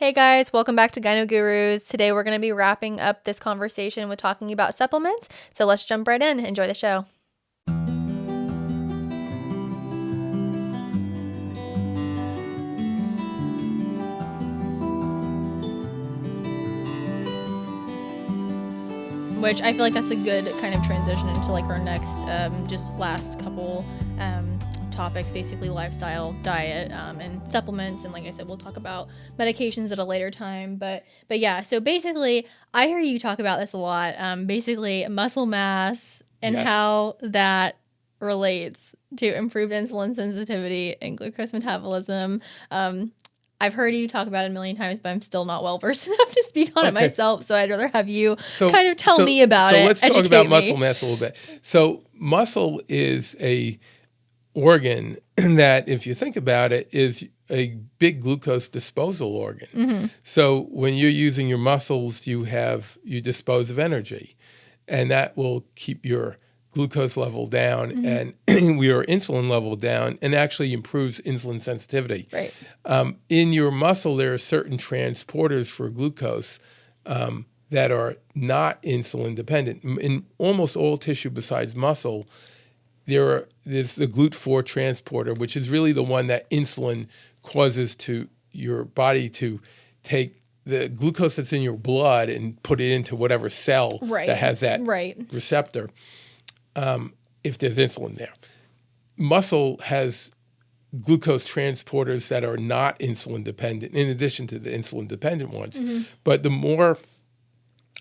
Hey guys, welcome back to Gyno Gurus. Today we're going to be wrapping up this conversation with talking about supplements. So let's jump right in. Enjoy the show. Which I feel like that's a good kind of transition into like our next, just last couple topics, basically lifestyle, diet, and supplements. And like I said, we'll talk about medications at a later time. But yeah, so basically, I hear you talk about this a lot. Basically, muscle mass and how that relates to improved insulin sensitivity and glucose metabolism. I've heard you talk about it a million times, but I'm still not well versed enough to speak on it myself. So I'd rather have you kind of tell me about it. So let's talk about muscle mass a little bit. So muscle is a organ that, if you think about it, is a big glucose disposal organ. Mm-hmm. So when you're using your muscles, you dispose of energy, and that will keep your glucose level down and your insulin level down, and actually improves insulin sensitivity. Right. In your muscle, there are certain transporters for glucose that are not insulin dependent. In almost all tissue besides muscle, there's the GLUT4 transporter, which is really the one that insulin causes to your body to take the glucose that's in your blood and put it into whatever cell that has that receptor, if there's insulin there. Muscle has glucose transporters that are not insulin dependent, in addition to the insulin dependent ones. Mm-hmm. But the more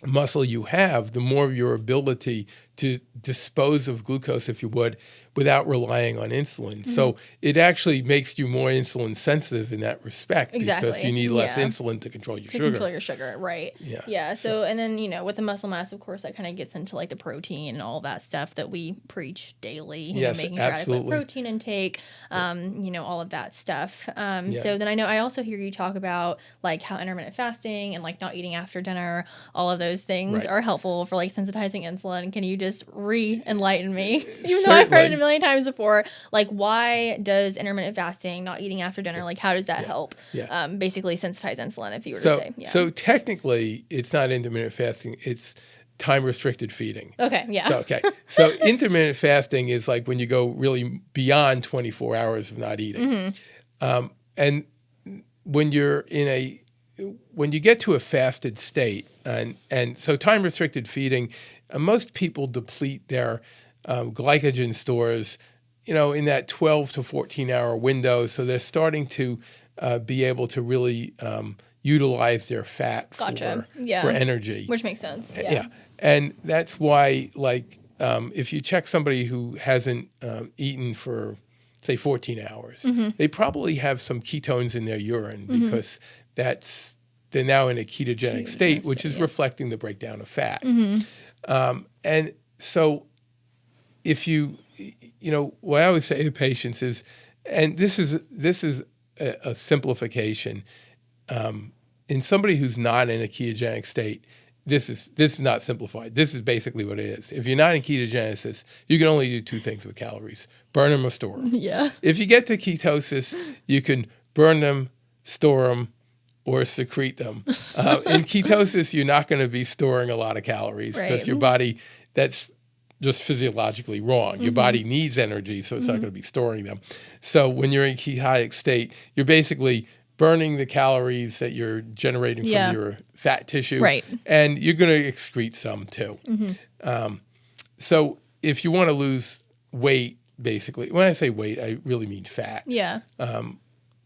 muscle you have, the more of your ability to dispose of glucose, if you would, without relying on insulin. Mm-hmm. So it actually makes you more insulin sensitive in that respect. Exactly. Because you need less insulin to control your sugar. To control your sugar, right. Yeah. So, and then, with the muscle mass, of course, that kind of gets into like the protein and all that stuff that we preach daily. Making sure adequate protein intake, all of that stuff. So then I also hear you talk about like how intermittent fasting and like not eating after dinner, all of those things are helpful for like sensitizing insulin. Can you just re-enlighten me? Even though I've heard it a million times before, like why does intermittent fasting, not eating after dinner, like how does that help basically sensitize insulin, if you were to say? Yeah. So technically it's not intermittent fasting, it's time restricted feeding. Okay, yeah. So intermittent fasting is like when you go really beyond 24 hours of not eating. Mm-hmm. And when you get to a fasted state, and so time restricted feeding, most people deplete their glycogen stores, in that 12 to 14 hour window. So they're starting to be able to really utilize their fat for energy. Which makes sense. Yeah. And that's why, like, if you check somebody who hasn't eaten for, say, 14 hours, they probably have some ketones in their urine because they're now in a ketogenic state, which is reflecting the breakdown of fat. Mm-hmm. And so if what I always say to patients is, and this is a simplification, in somebody who's not in a ketogenic state, this is not simplified. This is basically what it is. If you're not in ketogenesis, you can only do two things with calories: burn them or store them. Yeah. If you get to ketosis, you can burn them, store them, or secrete them. In ketosis, you're not going to be storing a lot of calories because your body, that's just physiologically wrong. Your body needs energy, so it's not going to be storing them. So when you're in ketotic state, you're basically burning the calories that you're generating from your fat tissue, and you're going to excrete some too. Mm-hmm. So if you want to lose weight, basically, when I say weight, I really mean fat. Yeah.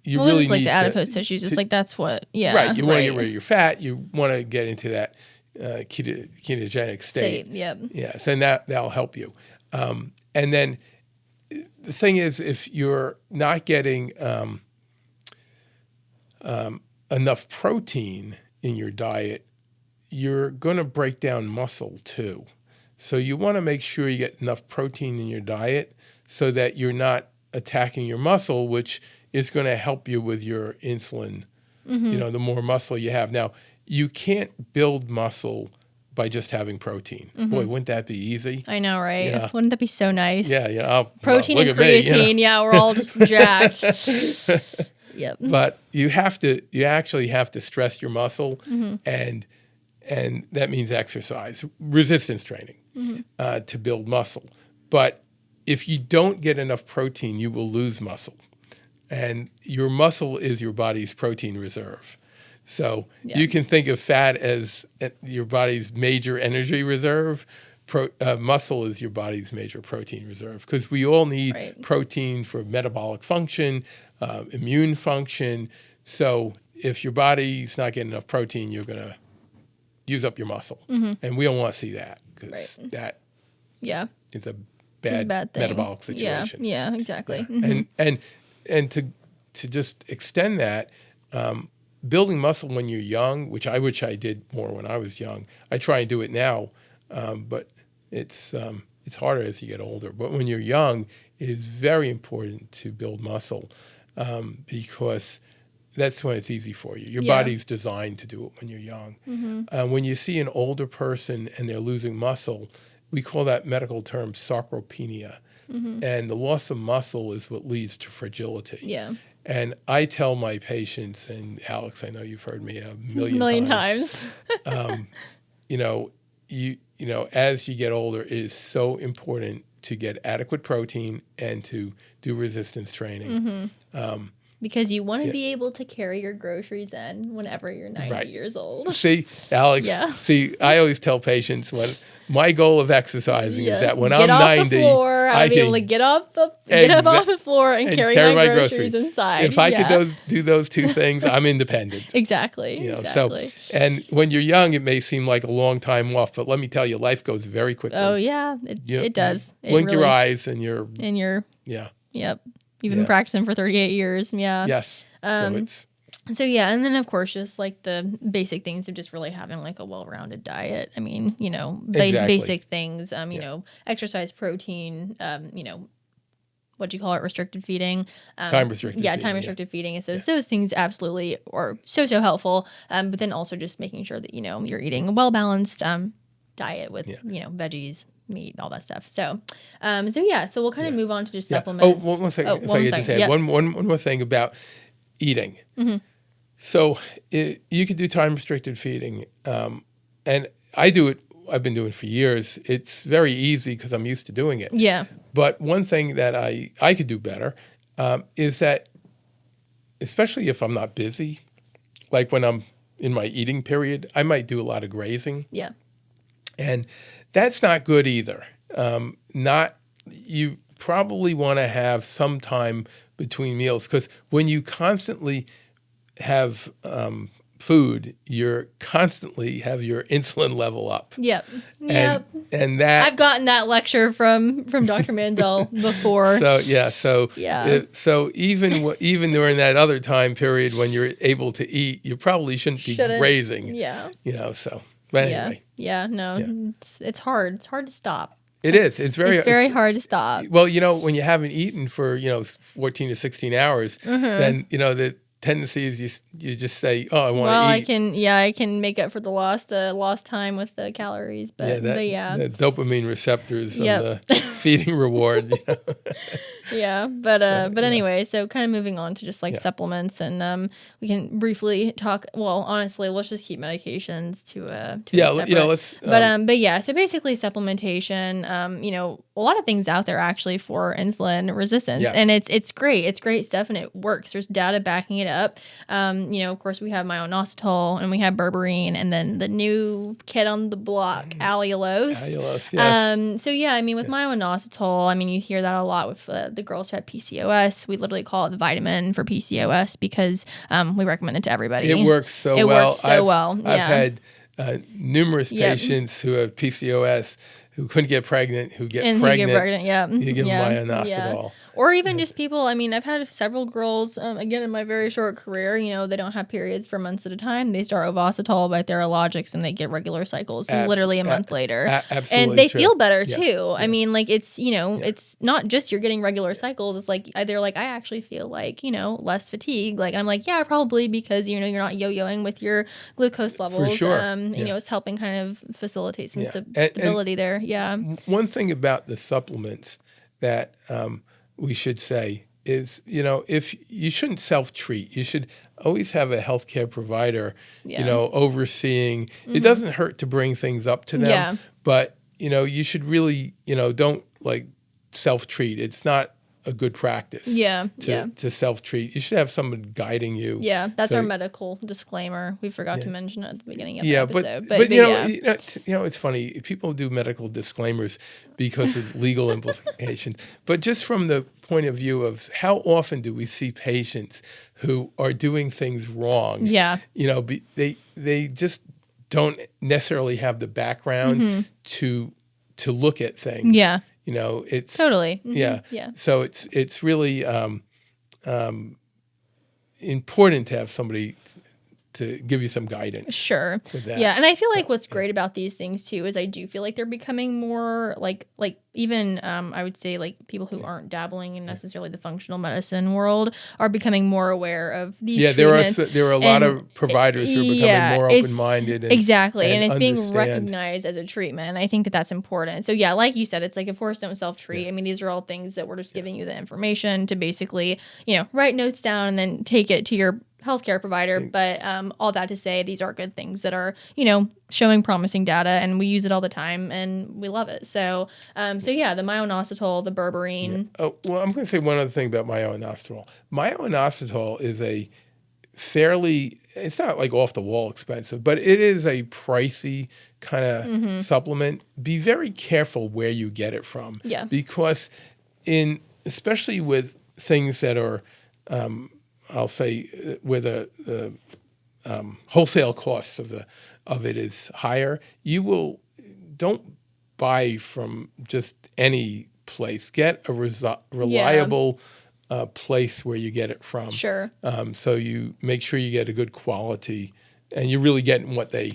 You really it's like need the adipose tissues. It's like that's what. Yeah. Right. You want to get rid of your fat. You want to get into that ketogenic state. Yep. Yes, and that'll help you. And then the thing is, if you're not getting enough protein in your diet, you're going to break down muscle too. So you want to make sure you get enough protein in your diet so that you're not attacking your muscle, which is going to help you with your insulin. Mm-hmm. The more muscle you have. Now, you can't build muscle by just having protein. Mm-hmm. Boy, wouldn't that be easy? I know, right? Yeah. Wouldn't that be so nice? Yeah. Protein and creatine, we're all just jacked. Yep. But you actually have to stress your muscle, and that means exercise, resistance training, to build muscle. But if you don't get enough protein, you will lose muscle. And your muscle is your body's protein reserve. So you can think of fat as your body's major energy reserve. Muscle is your body's major protein reserve, because we all need protein for metabolic function, immune function. So if your body's not getting enough protein, you're going to use up your muscle. And we don't want to see that, because that is a bad thing. metabolic situation. Yeah, exactly. And to just extend that, building muscle when you're young, which I wish I did more when I was young. I try and do it now, but it's harder as you get older. But when you're young, it is very important to build muscle, because that's when it's easy for you. Your body's designed to do it when you're young. When you see an older person and they're losing muscle, we call that medical term sarcopenia. And the loss of muscle is what leads to fragility. Yeah. And I tell my patients, and Alex, I know you've heard me a million times. As you get older, it is so important to get adequate protein and to do resistance training. Because you want to be able to carry your groceries in whenever you're 90 years old. See, Alex, I always tell patients, my goal of exercising is that when I'm 90, I'll be able to get up off the floor and carry my groceries inside. If I could do those two things, I'm independent. Exactly. So, and when you're young, it may seem like a long time off, but let me tell you, life goes very quickly. Oh yeah, it does. Blink your eyes and you're Yep. You've been practicing for 38 years. Yeah. Yes. So yeah, and then of course just like the basic things of just really having like a well-rounded diet. I mean, basic things. Exercise, protein. What do you call it? Restricted feeding. Time restricted. Yeah, time restricted feeding. So those things absolutely are so helpful. But then also just making sure that you're eating a well-balanced diet with veggies, meat, all that stuff. So we'll kind of move on to just supplements. Oh, one second. If I could just add one more thing about eating. So you could do time restricted feeding, and I do it. I've been doing it for years. It's very easy because I'm used to doing it. Yeah. But one thing that I could do better is that, especially if I'm not busy, like when I'm in my eating period, I might do a lot of grazing. Yeah. And that's not good either. You probably want to have some time between meals, because when you constantly have food, you're constantly have your insulin level up. Yep. And that I've gotten that lecture from Dr. Mandel before. So even during that other time period when you're able to eat, you probably shouldn't be grazing. Yeah. But anyway. It's hard. It's hard to stop. It is. It's very hard to stop. Well, when you haven't eaten for 14 to 16 hours, then the tendency is you just say, "Oh, I want to eat." I can make up for the lost time with the calories, but the dopamine receptors of the feeding reward. Anyway, so kind of moving on to just like supplements, and we can briefly talk. Well, honestly, let's just keep medications to let's. So basically, supplementation. A lot of things out there actually for insulin resistance, and it's great. It's great stuff, and it works. There's data backing it up. Of course, we have Myo-inositol and we have Berberine, and then the new kid on the block, Allulose. Allulose, yes. With Myo-inositol, you hear that a lot with the girls who have PCOS. We literally call it the vitamin for PCOS because we recommend it to everybody. It works so well. I've had numerous patients who have PCOS who couldn't get pregnant, who get pregnant. You give them Myo-inositol. Or even just people, I've had several girls, again, in my very short career, they don't have periods for months at a time. They start Ovasitol by Theralogics and they get regular cycles literally a month later. Absolutely. And they feel better too. Yeah. It's not just you're getting regular cycles. It's like, they're like, I actually feel like, less fatigue. Like, I'm like, yeah, probably because, you're not yo-yoing with your glucose levels. For sure. It's helping kind of facilitate some stability there. Yeah. One thing about the supplements that we should say is, if you shouldn't self-treat, you should always have a healthcare provider, overseeing. It doesn't hurt to bring things up to them, but, you should really, don't like self-treat. It's not a good practice to self-treat. You should have someone guiding you. Yeah, that's our medical disclaimer. We forgot to mention it at the beginning of the episode. But it's funny. People do medical disclaimers because of legal implications. But just from the point of view of how often do we see patients who are doing things wrong? Yeah. They just don't necessarily have the background to look at things. Yeah. It's totally yeah. So it's really important to have somebody to give you some guidance. Sure. With that. Yeah, and I feel like what's great about these things too is I do feel like they're becoming more like even I would say like people who aren't dabbling in necessarily the functional medicine world are becoming more aware of these treatments. There are a lot of providers who are becoming more open-minded. Exactly, and it's being recognized as a treatment. And I think that that's important. So yeah, like you said, it's like, of course, don't self-treat. Yeah. I mean, these are all things that we're just giving you the information to basically, write notes down and then take it to your healthcare provider. But all that to say, these are good things that are, showing promising data, and we use it all the time and we love it. So yeah, the Myo-inositol, the Berberine. Yeah. Oh, well, I'm going to say one other thing about Myo-inositol. Myo-inositol is a fairly, it's not like off the wall expensive, but it is a pricey kind of supplement. Be very careful where you get it from. Yeah. Because especially with things that are, I'll say, where the wholesale costs of it is higher, don't buy from just any place. Get a reliable place where you get it from. Sure. So you make sure you get a good quality, and you're really getting what they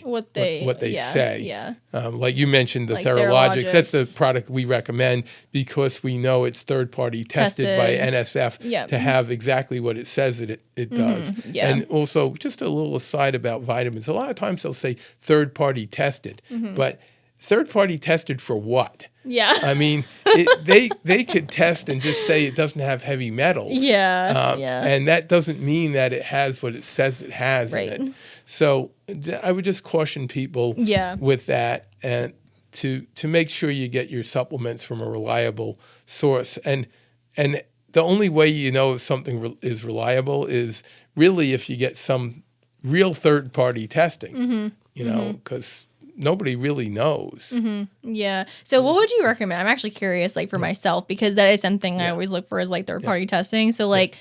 say. Yeah. Like you mentioned, the Theralogics. That's the product we recommend because we know it's third-party tested by NSF to have exactly what it says it does. Yeah. And also, just a little aside about vitamins. A lot of times they'll say third-party tested, but third-party tested for what? Yeah. I mean, they could test and just say it doesn't have heavy metals. Yeah. And that doesn't mean that it has what it says it has in it. So I would just caution people with that, and to make sure you get your supplements from a reliable source. And the only way you know if something is reliable is really if you get some real third-party testing, because nobody really knows. Yeah. So what would you recommend? I'm actually curious, like for myself, because that is something I always look for is like third-party testing. So like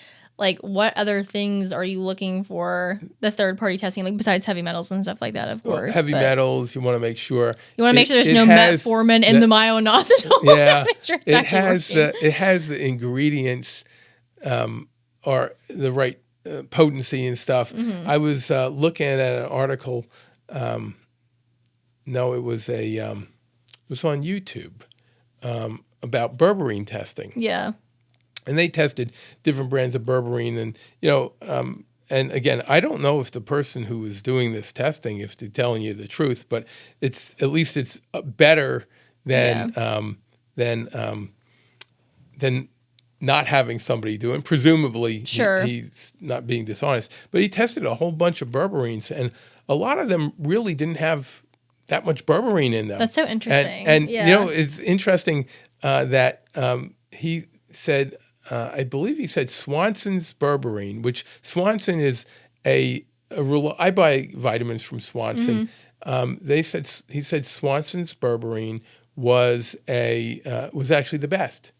what other things are you looking for the third-party testing, like besides heavy metals and stuff like that, of course? Well, heavy metals, you want to make sure. You want to make sure there's no metformin in the Myo-inositol. Yeah. It has the ingredients or the right potency and stuff. I was looking at an article. No, it was it was on YouTube about berberine testing. Yeah. And they tested different brands of berberine, and and again, I don't know if the person who was doing this testing, if they're telling you the truth, but it's at least it's better than not having somebody do it. Presumably, he's not being dishonest, but he tested a whole bunch of berberines, and a lot of them really didn't have that much berberine in them. That's so interesting. And it's interesting that he said, I believe he said Swanson's berberine, which Swanson is I buy vitamins from Swanson. He said Swanson's berberine was actually the best.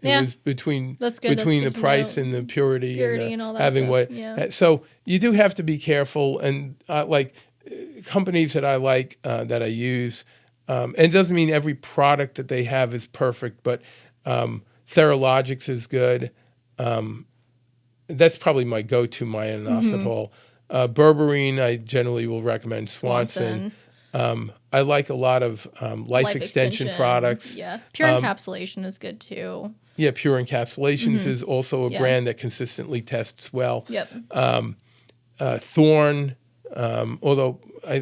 It was between the price and the purity and all that having stuff. So you do have to be careful, and like companies that I like that I use, and it doesn't mean every product that they have is perfect, but Theralogics is good. That's probably my go-to Myo-inositol. Berberine, I generally will recommend Swanson. I like a lot of life extension products. Yeah, Pure Encapsulation is good too. Yeah, Pure Encapsulations is also a brand that consistently tests well. Yep. Thorne, although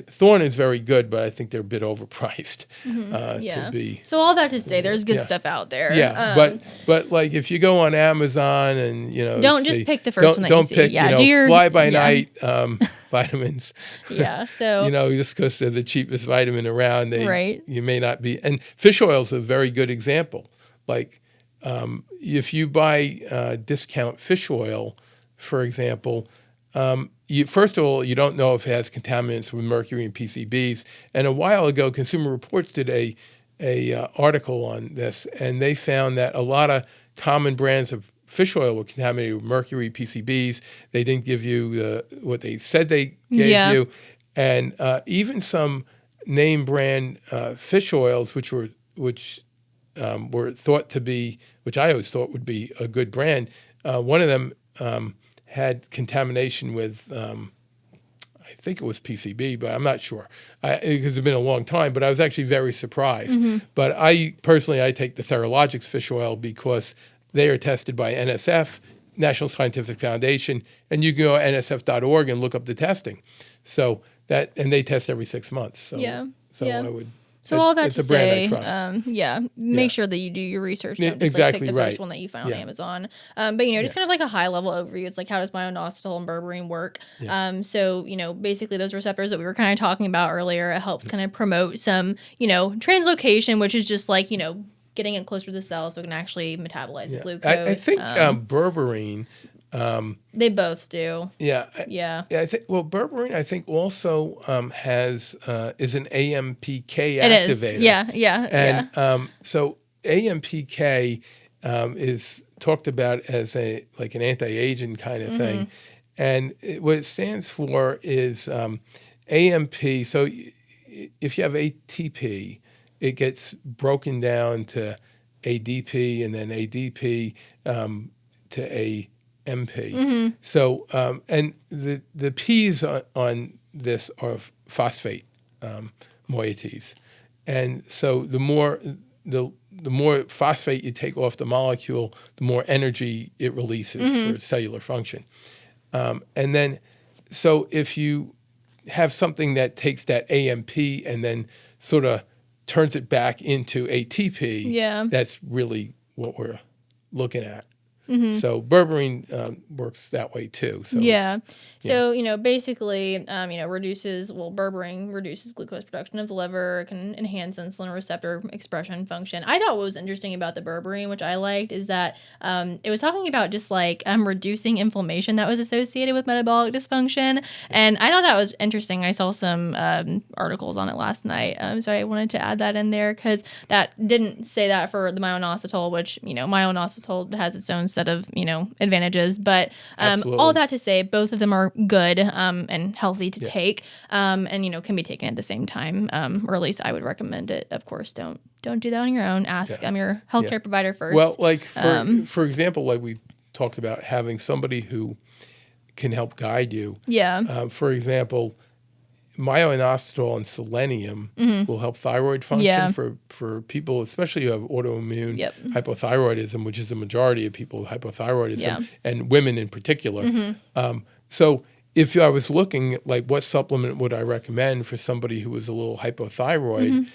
Thorne is very good, but I think they're a bit overpriced to be. So all that to say, there's good stuff out there. Yeah, but like if you go on Amazon and don't just pick the first one that you see. Pick, do your fly by night vitamins. Yeah, so just because they're the cheapest vitamin around, right. You may not be. And fish oil is a very good example. Like if you buy discount fish oil, for example. First of all, you don't know if it has contaminants with mercury and PCBs. And a while ago, Consumer Reports did a article on this, and they found that a lot of common brands of fish oil were contaminated with mercury, PCBs. They didn't give you what they said they gave you, and even some name brand fish oils, which were thought to be, which I always thought would be a good brand. One of them had contamination with, I think it was PCB, but I'm not sure because it's been a long time. But I was actually very surprised. But I take the Theralogix fish oil because they are tested by NSF, National Scientific Foundation, and you can go to nsf.org and look up the testing. So and they test every 6 months. So I would. So all that it's to a brand say, I trust. make sure that you do your research. Don't just exactly pick the right. first one that you find on Amazon. But just kind of like a high level overview. It's like, how does myo-inositol and berberine work? So basically those receptors that we were kind of talking about earlier, it helps kind of promote some translocation, which is just like getting it closer to the cell so it can actually metabolize the glucose. I think berberine. They both do. Yeah. I think. Well, berberine, I think, also is an AMPK activator. It is. And so AMPK is talked about as an anti-aging kind of thing, and what it stands for is AMP. So if you have ATP, it gets broken down to ADP and then ADP to AMP. So, and the P's on this are phosphate moieties, and so the more phosphate you take off the molecule, the more energy it releases for cellular function. And then, so if you have something that takes that AMP and then sort of turns it back into ATP, that's really what we're looking at. So berberine works that way too. So So basically, berberine reduces glucose production of the liver, can enhance insulin receptor expression function. I thought what was interesting about the berberine, which I liked, is that it was talking about just like reducing inflammation that was associated with metabolic dysfunction, and I thought that was interesting. I saw some articles on it last night, so I wanted to add that in there because that didn't say that for the myo-inositol, which myo-inositol has its own set of advantages, but all that to say, both of them are good and healthy to take, and can be taken at the same time, or at least I would recommend it. Of course, don't do that on your own. Ask your healthcare provider first. Well, like for example, like we talked about having somebody who can help guide you. For example, myo-inositol and selenium will help thyroid function for people, especially who have autoimmune hypothyroidism, which is the majority of people with hypothyroidism, and women in particular. So if I was looking, like, what supplement would I recommend for somebody who was a little hypothyroid,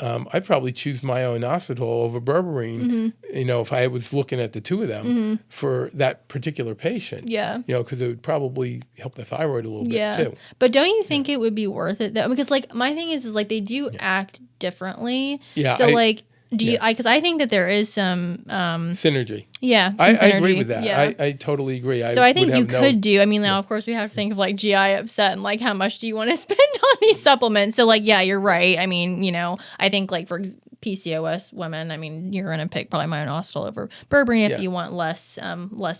I'd probably choose myo-inositol over berberine, if I was looking at the two of them for that particular patient. Because it would probably help the thyroid a little bit too. But don't you think it would be worth it though? Because like my thing is like they do act differently. So do you? Because I think that there is some synergy. I agree with that. I totally agree. So I think you could do. I mean, now of course we have to think of like GI upset and like how much do you want to spend on these supplements. So like you're right. I mean, I think like for PCOS women, I mean, you're gonna pick probably myo-inositol over berberine if you want less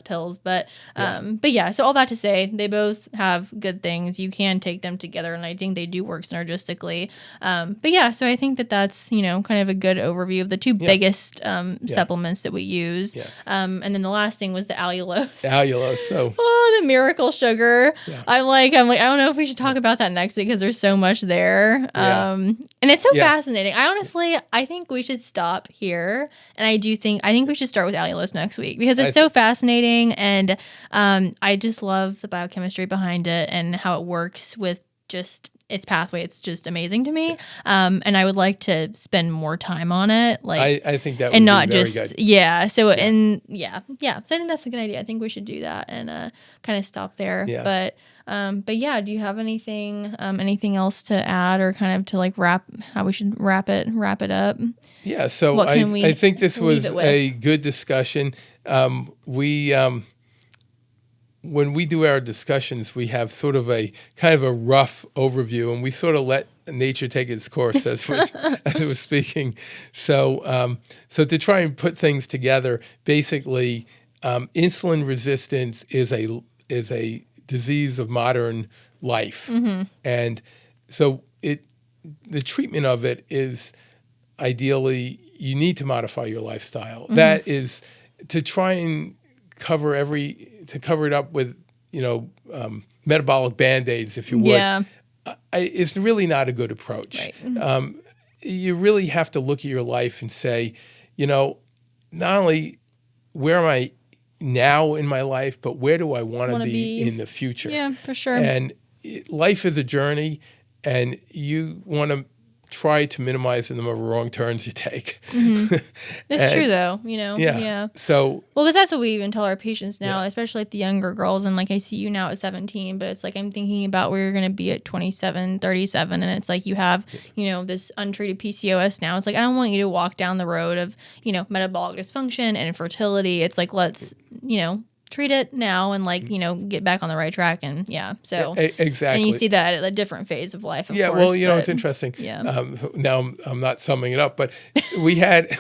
pills. But so all that to say, they both have good things. You can take them together, and I think they do work synergistically. So I think that's kind of a good overview of the two biggest supplements that we use. And then the last thing was the allulose. The miracle sugar. I'm like, I don't know if we should talk about that next week because there's so much there. And it's so fascinating. I think we should stop here, and I think we should start with allulose next week because it's so fascinating, and I just love the biochemistry behind it and how it works with its pathway, it's just amazing to me. And I would like to spend more time on it. Like, I think that would and be not very just, good. yeah. So, and yeah. So I think that's a good idea. I think we should do that and kind of stop there. Yeah. But yeah, do you have anything else to add or kind of to like how we should wrap it up? Yeah. So What can we I think this leave was it with? a good discussion. When we do our discussions, we have sort of a kind of a rough overview, and we sort of let nature take its course as it was speaking. So, so to try and put things together, basically, insulin resistance is a disease of modern life, and so the treatment of it is ideally you need to modify your lifestyle. That is to try and cover it up with, metabolic Band-Aids, if you would. Yeah. It's really not a good approach. Right. You really have to look at your life and say, not only where am I now in my life, but where do I want to be in the future? Yeah, for sure. And life is a journey, and you want to try to minimize the number of wrong turns you take. It's true though, Yeah. So, well, because that's what we even tell our patients now, especially like the younger girls. And like, I see you now at 17, but it's like, I'm thinking about where you're going to be at 27, 37. And it's like, you have, this untreated PCOS now. It's like, I don't want you to walk down the road of, metabolic dysfunction and infertility. It's like, let's, treat it now and like, get back on the right track. And so exactly. And you see that at a different phase of life. Of course, well, it's interesting. Yeah. Now I'm not summing it up, but I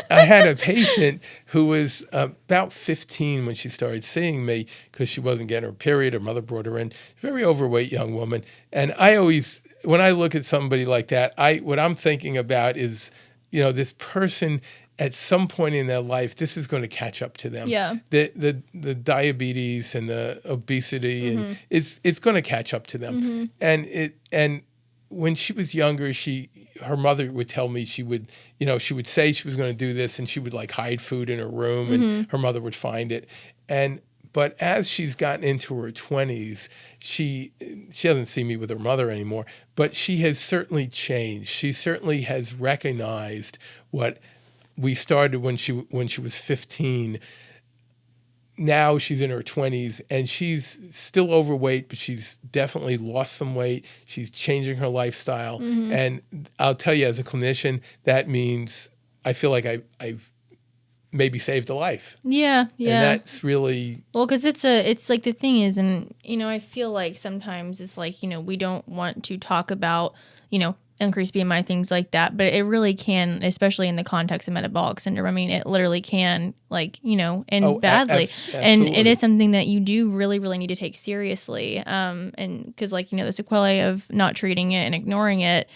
had a patient who was about 15 when she started seeing me because she wasn't getting her period. Her mother brought her in. Very overweight young woman. And I always, when I look at somebody like that, what I'm thinking about is, this person at some point in their life, this is going to catch up to them. Yeah. The diabetes and the obesity, and it's going to catch up to them. And when she was younger, her mother would tell me she would say she was going to do this, and she would like hide food in her room, and her mother would find it. But as she's gotten into her 20s, she doesn't see me with her mother anymore, but she has certainly changed. She certainly has recognized what we started when she was 15. Now she's in her 20s, and she's still overweight, but she's definitely lost some weight. She's changing her lifestyle. And I'll tell you, as a clinician, that means I feel like I've maybe saved a life. Yeah. And that's really... Well, because it's like the thing is, and, I feel like sometimes it's like, we don't want to talk about, increased BMI, things like that, but it really can, especially in the context of metabolic syndrome. I mean, it literally can, like, end badly. And it is something that you do really, really need to take seriously. And because, like, the sequelae of not treating it and ignoring it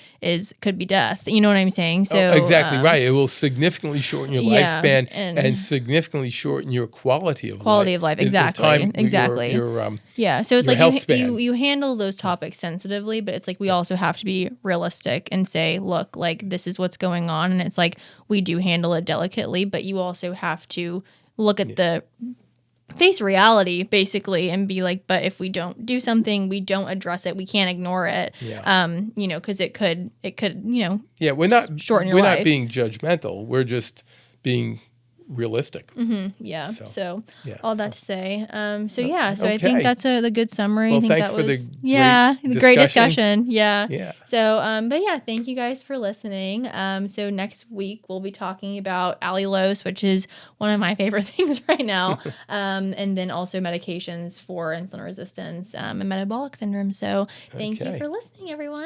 could be death. You know what I'm saying? So exactly right. It will significantly shorten your lifespan and significantly shorten your quality of life. Exactly. Your so it's your like you handle those topics sensitively, but it's like we also have to be realistic and say, look, like, this is what's going on. And it's like, we do handle it delicately, but you also have to look at the face reality, basically, and be like, but if we don't do something, we don't address it, we can't ignore it. Because it could we're not shorten your life. We're not being judgmental. We're just being realistic. So all that to say, so okay. I think that's the good summary. Well, I think thanks that for was the great discussion. Yeah. So but thank you guys for listening. So next week we'll be talking about allulose, which is one of my favorite things right now, and then also medications for insulin resistance and metabolic syndrome. So thank you for listening, everyone.